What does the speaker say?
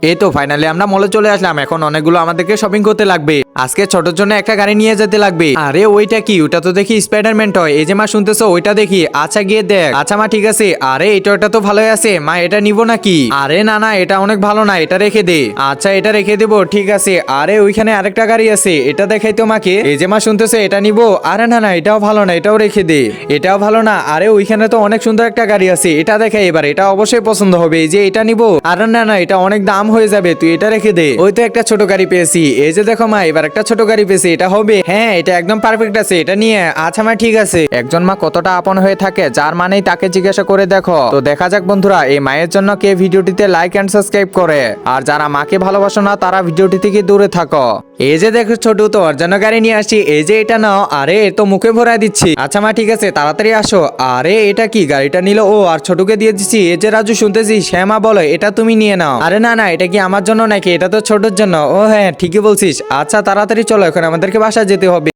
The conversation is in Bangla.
এই তো ফাইনালি আমরা মলে চলে আসলাম। এখন অনেকগুলো আমাদেরকে শপিং করতে লাগবে। আজকে ছোটর জন্য একটা গাড়ি নিয়ে যেতে লাগবে। আরে ওইটা কি? ওটা তো দেখি স্পাইডারম্যান টয়। এই যে মা শুনতেছো, ওইটা দেখি। আচ্ছা গিয়ে দেখ। আচ্ছা মা ঠিক আছে। আরে এটা তো ভালোই আছে মা, এটা নিব নাকি? আরে না না, এটা অনেক ভালো না, এটা রেখে দে। আচ্ছা এটা রেখে দেবো, ঠিক আছে। আরে ওইখানে আরেকটা গাড়ি আছে, এটা দেখাই তো মাকে। এই যে মা শুনতেছে, এটা নিব। আরে না না, এটাও ভালো না, এটাও রেখে দে। এটাও ভালো না। আরে ওইখানে তো অনেক সুন্দর একটা গাড়ি আছে, এটা দেখাই এবার। এটা অবশ্যই পছন্দ হবে। এই যে এটা নিব। আরে না না, এটা অনেক দাম হয়ে যাবে, তুই এটা রেখে দে। ওই তো একটা ছোট গাড়ি পেয়েছি। এই যে দেখো মা, এবার একটা ছোট গাড়ি পেয়েছি, এটা হবে। হ্যাঁ এটা একদম পারফেক্ট আছে, এটা নিয়ে। আচ্ছা মা ঠিক আছে। একজন মা কতটা আপন হয়ে থাকে, যার মানেই তাকে জিজ্ঞাসা করে দেখো। তো দেখা যাক বন্ধুরা, এই মায়ের জন্য কে ভিডিওটিতে লাইক এন্ড সাবস্ক্রাইব করে। আর যারা মাকে ভালোবাসো না, তারা ভিডিওটি থেকে দূরে থাকো। এই যে দেখো ছোট, তো ওর জন্য গাড়ি নিয়ে আসছি। এই যে এটা নাও। আরে এ তো মুখে ভরাই দিচ্ছি। আচ্ছা মা ঠিক আছে, তাড়াতাড়ি আসো। আরে এটা কি? গাড়িটা নিল ও, আর ছোটকে দিয়ে দিচ্ছি। এই যে রাজু শুনতেছি, শ্যামা বলো এটা তুমি নিয়ে নাও। আরে না না, এটা কি আমার জন্য নাকি? এটা তো ছোটর জন্য। ও হ্যাঁ ঠিকই বলছিস। আচ্ছা তাড়াতাড়ি চলো, এখন আমাদেরকে বাসায় যেতে হবে।